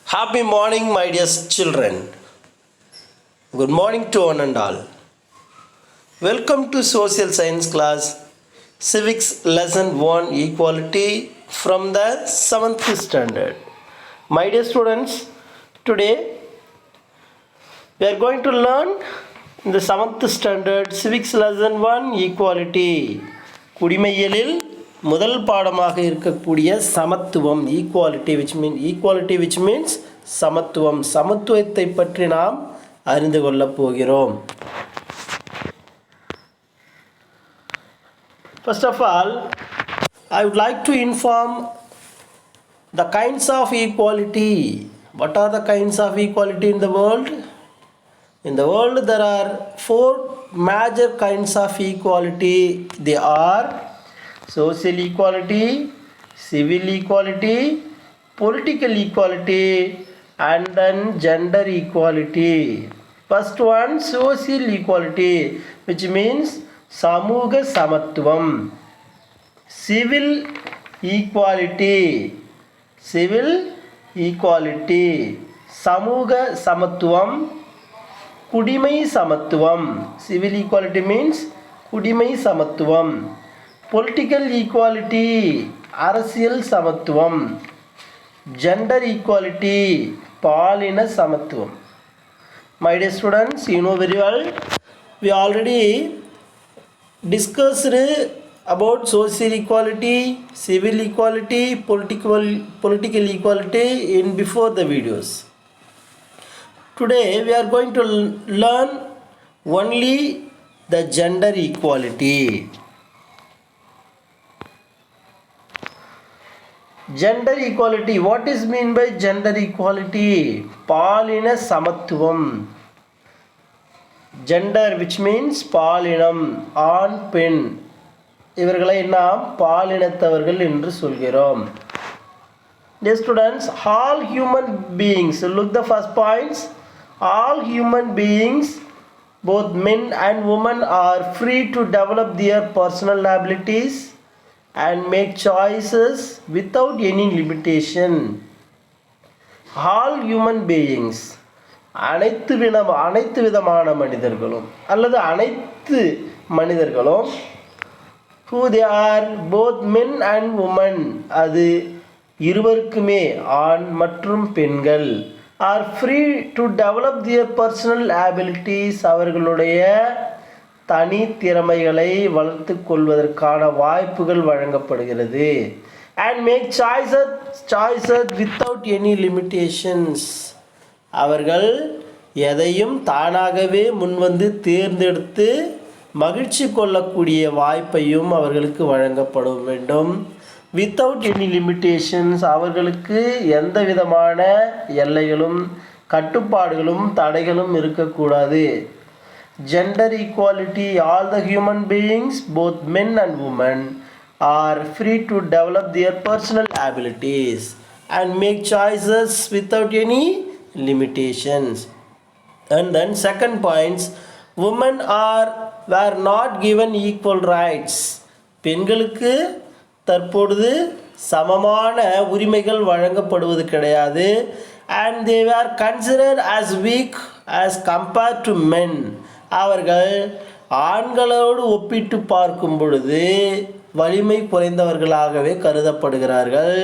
Happy morning, my dear children. Good morning to one and all. Welcome to Social Science class, Civics Lesson 1 Equality from the 7th standard. My dear students, today we are going to learn in the 7th standard Civics Lesson 1 Equality. குடிமையியலில் முதல் பாடமாக இருக்கக்கூடிய சமத்துவம் equality which means சமத்துவத்தை பற்றி நாம் அறிந்து கொள்ளப் போகிறோம். First of all, I would like to inform the kinds of equality. What are the kinds of equality in the world? In the world there are 4 major kinds of equality. They are social equality, civil equality, political equality, and then gender equality. First one, social equality, which means samuga samatvam. Civil equality, samuga samatvam, kudimai samatvam. Civil equality means kudimai samatvam. Political equality, அரசியல் சமத்துவம். Gender equality, பாலின சமத்துவம். My dear students, you know very well, we already discussed about social equality, civil equality, political equality in before the videos. Today we are going to learn only the gender equality. Gender equality, what is mean by gender equality? பாலின சமத்துவம். Gender which means பாலினம், ஆண் பெண், இவர்களை நாம் பாலினத்தவர்கள் என்று சொல்கிறோம். Dear students, all human beings, look the first points, all human beings, both men and women, are free to develop their personal abilities and make choices without any limitation. All human beings, அனைத்து விதமான மனிதர்களும் அல்லது அனைத்து மனிதர்களும், who they are both men and women, அது இருவருக்குமே ஆண் மற்றும் பெண்கள், are free to develop their personal abilities, அவர்களுடைய தனி திறமைகளை வளர்த்து கொள்வதற்கான வாய்ப்புகள் வழங்கப்படுகிறது. and make choices without any limitations, அவர்கள் எதையும் தானாகவே முன்வந்து தேர்ந்தெடுத்து மகிழ்ச்சி கொள்ளக்கூடிய வாய்ப்பையும் அவர்களுக்கு வழங்கப்பட வேண்டும். without any limitations, அவர்களுக்கு எந்த விதமான எல்லைகளும் கட்டுப்பாடுகளும் தடைகளும் இருக்கக்கூடாது. Gender equality, all the human beings, both men and women, are free to develop their personal abilities and make choices without any limitations. And then second points, women were not given equal rights. பெண்களுக்கு தற்பொழுது சமமான உரிமைகள் வழங்கப்படுவது கிடையாது. and they were considered as weak as compared to men. அவர்கள் ஆண்களோடு ஒப்பிட்டு பார்க்கும் பொழுது வலிமை குறைந்தவர்களாகவே கருதப்படுகிறார்கள்.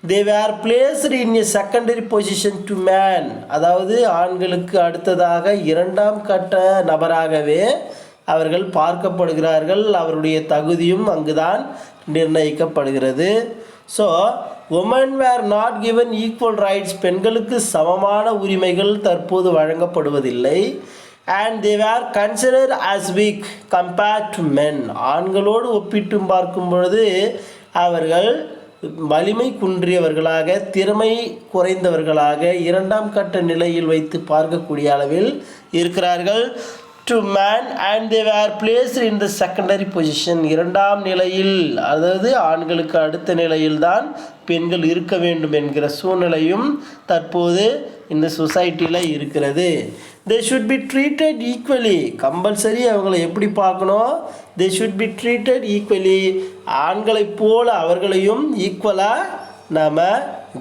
they were placed in a secondary position to man. அதாவது ஆண்களுக்கு அடுத்ததாக இரண்டாம் கட்ட நபராகவே அவர்கள் பார்க்கப்படுகிறார்கள். அவருடைய தகுதியும் அங்குதான் நிர்ணயிக்கப்படுகிறது. So women were not given equal rights. பெண்களுக்கு சமமான உரிமைகள் தற்போது வழங்கப்படுவதில்லை. and they were considered as weak compared to men. ஆண்களோடு ஒப்பிட்டு பார்க்கும் பொழுது அவர்கள் வலிமை குன்றியவர்களாக, திறமை குறைந்தவர்களாக இரண்டாம் கட்ட நிலையில் வைத்து பார்க்கக்கூடிய அளவில் இருக்கிறார்கள். to man, and they were placed in the secondary position. இரண்டாம் நிலையில், அதாவது ஆண்களுக்கு அடுத்த நிலையில்தான் பெண்கள் இருக்க வேண்டும் என்கிற சூழ்நிலையும் தற்போது இந்த சொசைட்டியில் இருக்கிறது. they should be treated equally. Compulsory அவங்களை எப்படி பார்க்கணும்? they should be treated equally. ஆண்களைப் போல அவர்களையும் ஈக்குவலாக நாம்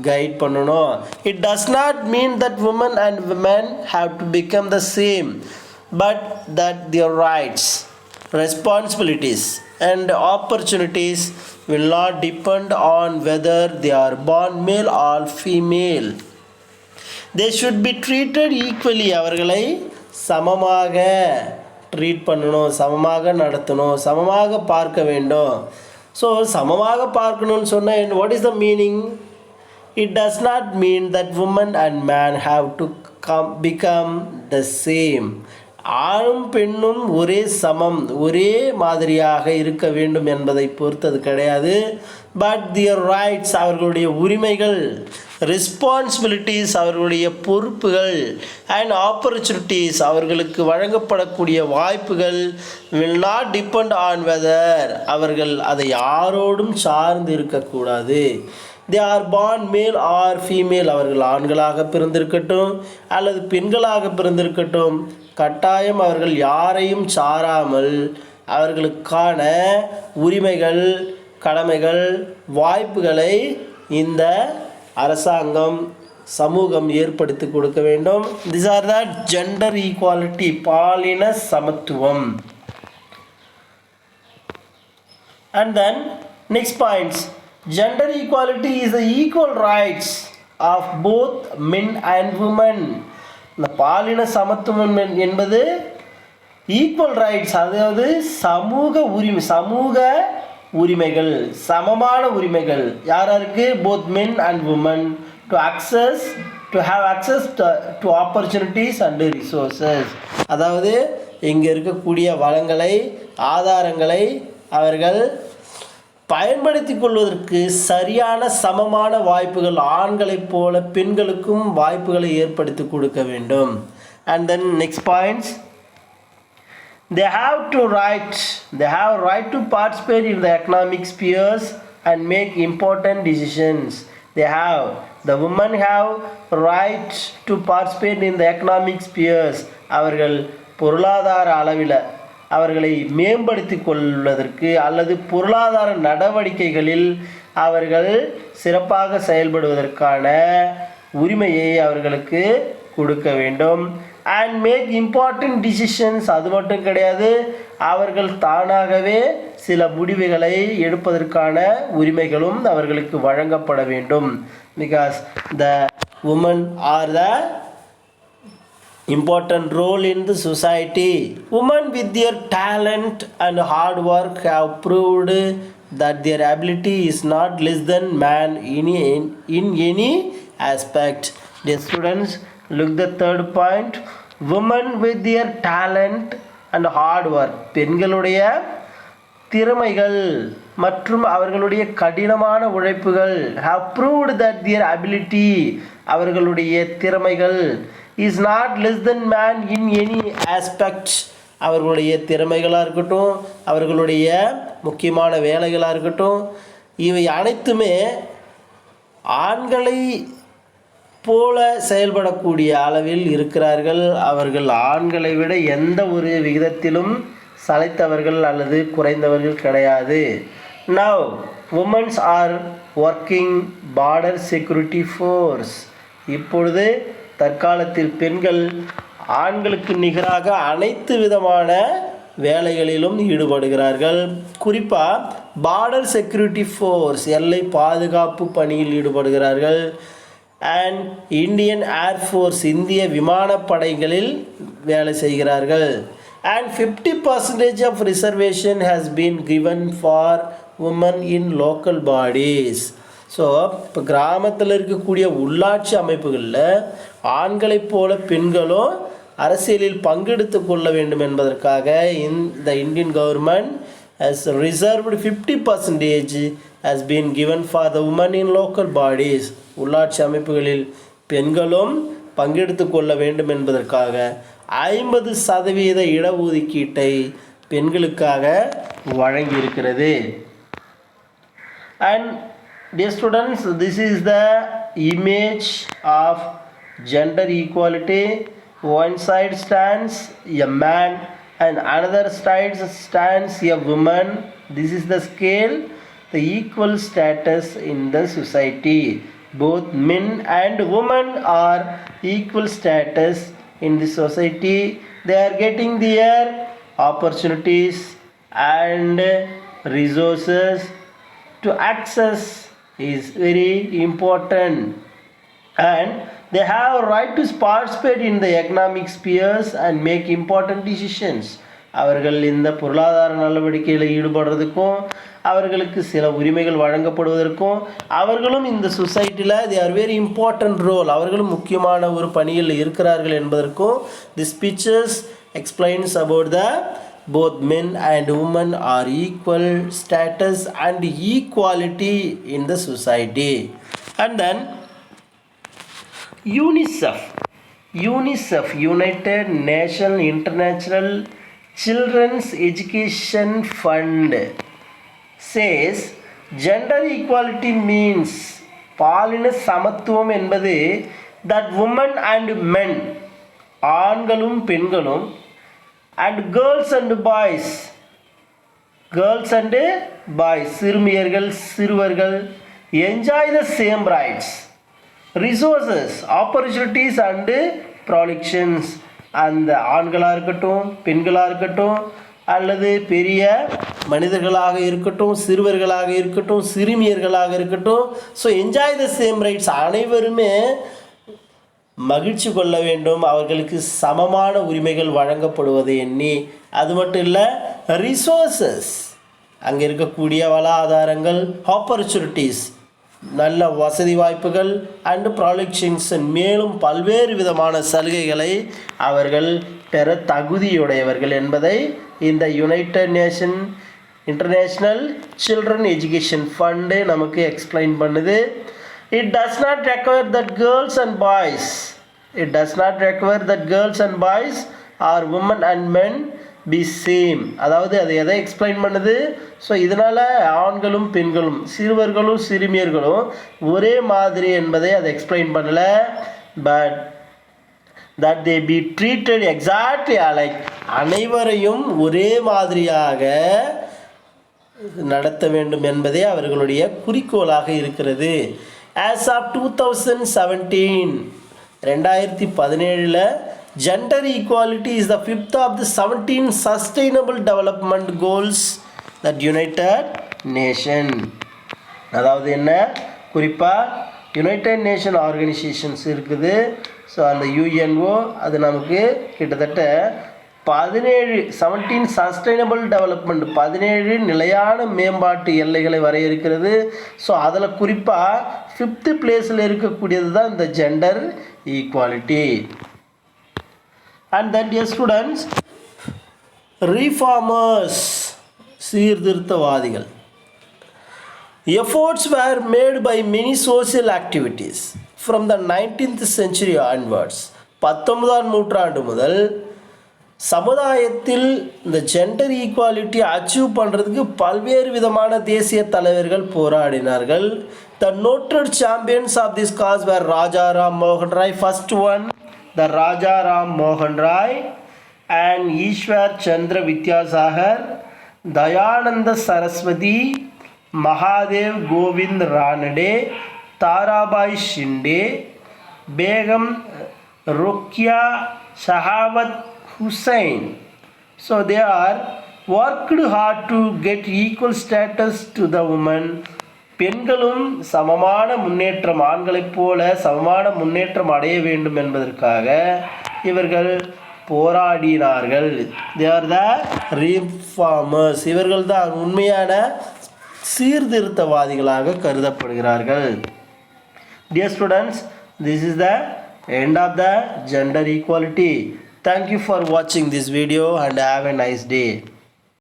கைட் பண்ணணும். It does not mean that women and men have to become the same, but that their rights, responsibilities and opportunities will not depend on whether they are born male or female. They should be treated equally. அவர்களை சமமாக treat பண்ணணும், சமமாக நடத்தணும், சமமாக பார்க்க வேண்டும். So சமமாக பார்க்கணும்னு சொன்னால் what is the meaning? It does not mean that women and man have to become the same. ஆணும் பெண்ணும் ஒரே சமம், ஒரே மாதிரியாக இருக்க வேண்டும் என்பதை பொறுத்தது கிடையாது. பட் தியர் ரைட்ஸ், அவர்களுடைய உரிமைகள், ரெஸ்பான்சிபிலிட்டிஸ், அவர்களுடைய பொறுப்புகள், அண்ட் ஆப்பர்ச்சுனிட்டிஸ், அவர்களுக்கு வழங்கப்படக்கூடிய வாய்ப்புகள் will not depend on whether, அவர்கள் அதை யாரோடும் சார்ந்து இருக்கக்கூடாது. They are born male or female, அவர்கள் ஆண்களாக பிறந்திருக்கட்டும் அல்லது பெண்களாக பிறந்திருக்கட்டும், கட்டாயம் அவர்கள் யாரையும் சாராமல் அவர்களுக்கான உரிமைகள், கடமைகள், வாய்ப்புகளை இந்த அரசாங்கம், சமூகம் ஏற்படுத்தி கொடுக்க வேண்டும். This R the gender equality, பாலின சமத்துவம். And then next points, gender equality is the equal rights of both men and women. இந்த பாலின சமத்துவம் என்பது ஈக்குவல் ரைட்ஸ், அதாவது சமூக உரிமைகள், சமமான உரிமைகள் யாருக்கு? Both men and women to have access to opportunities and resources. அதாவது இங்கே இருக்கக்கூடிய வளங்களை, ஆதாரங்களை அவர்கள் பயன்படுத்தி கொள்வதற்கு சரியான சமமான வாய்ப்புகள், ஆண்களைப் போல பெண்களுக்கும் வாய்ப்புகளை ஏற்படுத்தி கொடுக்க வேண்டும். And then next points, they have right to participate in the economic spheres and make important decisions. The women have right to participate in the economic spheres. அவர்கள் பொருளாதார அளவில் அவர்களை மேம்படுத்தி கொள்வதற்கு அல்லது பொருளாதார நடவடிக்கைகளில் அவர்கள் சிறப்பாக செயல்படுவதற்கான உரிமையை அவர்களுக்கு கொடுக்க வேண்டும். அண்ட் மேக் இம்பார்ட்டன்ட் டிசிஷன்ஸ், அது மட்டும் கிடையாது, அவர்கள் தானாகவே சில முடிவுகளை எடுப்பதற்கான உரிமைகளும் அவர்களுக்கு வழங்கப்பட வேண்டும். Because the women are the important role in the society. Women with their talent and hard work have proved that their ability is not less than man in any aspect. Dear students, look the third point. Women with their talent and hard work, பெண்களுடைய திறமைகள் மற்றும் அவர்களுடைய கடினமான உழைப்புகள், have proved that their ability, அவர்களுடைய திறமைகள், is not less than man in any aspect. அவர்களுடைய திறமைகளாக இருக்கட்டும், அவர்களுடைய முக்கியமான வேலைகளாக இருக்கட்டும், இவை அனைத்துமே ஆண்களை போல செயல்படக்கூடிய அளவில் இருக்கிறார்கள். அவர்கள் ஆண்களை விட எந்த ஒரு விகிதத்திலும் சளைத்தவர்கள் அல்லது குறைந்தவர்கள் கிடையாது. Now women are working border security force. இப்பொழுது தற்காலத்தில் பெண்கள் ஆண்களுக்கு நிகராக அனைத்து விதமான வேலைகளிலும் ஈடுபடுகிறார்கள். குறிப்பாக பார்டர் செக்யூரிட்டி ஃபோர்ஸ், எல்லை பாதுகாப்பு பணியில் ஈடுபடுகிறார்கள். அண்ட் இந்தியன் ஏர்ஃபோர்ஸ், இந்திய விமானப்படைகளில் வேலை செய்கிறார்கள். And 50% of reservation has been given for women in local bodies. So இப்போ கிராமத்தில் இருக்கக்கூடிய உள்ளாட்சி அமைப்புகளில் ஆண்களைப் போல பெண்களும் அரசியலில் பங்கெடுத்து கொள்ள வேண்டும் என்பதற்காக இந்த Indian government has reserved 50% has been given for the women in local bodies. உள்ளாட்சி அமைப்புகளில் பெண்களும் பங்கெடுத்து கொள்ள வேண்டும் என்பதற்காக 50% இடஒதுக்கீட்டை பெண்களுக்காக வழங்கியிருக்கிறது. And dear students, this is the image of gender equality. One side stands a man and another side stands a woman. This is the scale, the equal status in the society. Both men and women are equal status in the society. They are getting their opportunities and resources to access is very important, and they have a right to participate in the economic spheres and make important decisions. அவர்கள் இந்த பொருளாதார நடவடிக்கையில் ஈடுபடுறதுக்கும் அவர்களுக்கு சில உரிமைகள் வழங்கப்படுவதற்கும் அவர்களும் இந்த சொசைட்டியில் they are very important role, அவர்களும் முக்கியமான ஒரு பணியில் இருக்கிறார்கள் என்பதற்கும் this pictures explains about the both men and women are equal status and equality in the society. And then UNICEF, United Nations International Children's Education Fund, says gender equality means பாலின சமத்துவம் என்பது that women and men, ஆண்களும் பெண்களும், and girls and boys, சிறுமியர்கள் சிறுவர்கள், enjoy the same rights, resources, opportunities and protections. அந்த ஆண்களாக இருக்கட்டும் பெண்களாக இருக்கட்டும் அல்லது பெரிய மனிதர்களாக இருக்கட்டும் சிறுவர்களாக இருக்கட்டும் சிறுமியர்களாக இருக்கட்டும், so enjoy the same rights, அனைவருமே மகிழ்ச்சி கொள்ள வேண்டும், அவர்களுக்கு சமமான உரிமைகள் வழங்கப்படுவதை எண்ணி. அது மட்டும் இல்லை, ரிசோர்ஸஸ், அங்கே இருக்கக்கூடிய வள ஆதாரங்கள், ஆப்பர்ச்சுனிட்டிஸ், நல்ல வசதி வாய்ப்புகள் அண்டு ப்ராடக்ஷன்ஸ், மேலும் பல்வேறு விதமான சலுகைகளை அவர்கள் பெற தகுதியுடையவர்கள் என்பதை இந்த United nation international children education fund நமக்கு எக்ஸ்பிளைன் பண்ணுது. It does not require that girls and boys or women and men be same. அதாவது அது எதை எக்ஸ்பிளைன் பண்ணுது? ஸோ இதனால் ஆண்களும் பெண்களும் சிறுவர்களும் சிறுமியர்களும் ஒரே மாதிரி என்பதை அதை எக்ஸ்பிளைன் பண்ணலை. But that they be treated exactly alike, அனைவரையும் ஒரே மாதிரியாக நடத்த வேண்டும் என்பதே அவர்களுடைய குறிக்கோளாக இருக்கிறது. As of 2017, 2017, gender equality is the fifth of the 17 sustainable development goals that United Nation, அதாவது என்ன குறிப்பாக யுனைடெட் நேஷன் ஆர்கனைசேஷன்ஸ் இருக்குது. ஸோ அந்த யுஎன்ஓ அது நமக்கு கிட்டத்தட்ட 17 சஸ்டைனபிள் டெவலப்மெண்ட், 17 நிலையான மேம்பாட்டு எல்லைகளை வரையறுக்கிறது. ஸோ அதில் குறிப்பாக 5th பிளேஸில் இருக்கக்கூடியது தான் இந்த gender equality. And then dear students, reformers, சீர்திருத்தவாதிகள். Efforts were made by many social activities from the 19th century onwards. 19ஆம் நூற்றாண்டு முதல் சமுதாயத்தில் இந்த ஜெண்டர் ஈக்குவாலிட்டி அச்சீவ் பண்ணுறதுக்கு பல்வேறு விதமான தேசிய தலைவர்கள் போராடினார்கள். த noted champions of this cos வேர் ராஜாராம் மோகன் ராய். ஃபர்ஸ்ட் ஒன் த ராஜாராம் மோகன் Rai and Ishwar Chandra Vidyasagar, Dayananda Saraswati, Mahadev Govind Ranade, Tarabai Shinde, Begum रोकिया शहावत Hussain. So they are worked hard to get equal status to the women. பெண்களும் சமமான முன்னேற்றம், ஆண்களைப் போல சமமான முன்னேற்றம் அடைய வேண்டும் என்பதற்காக இவர்கள் போராடினார்கள். They are the reformers. இவர்கள் தான் உண்மையான சீர்திருத்தவாதிகளாக கருதப்படுகிறார்கள். Dear students, this is the end of the gender equality. Thank you for watching this video and have a nice day.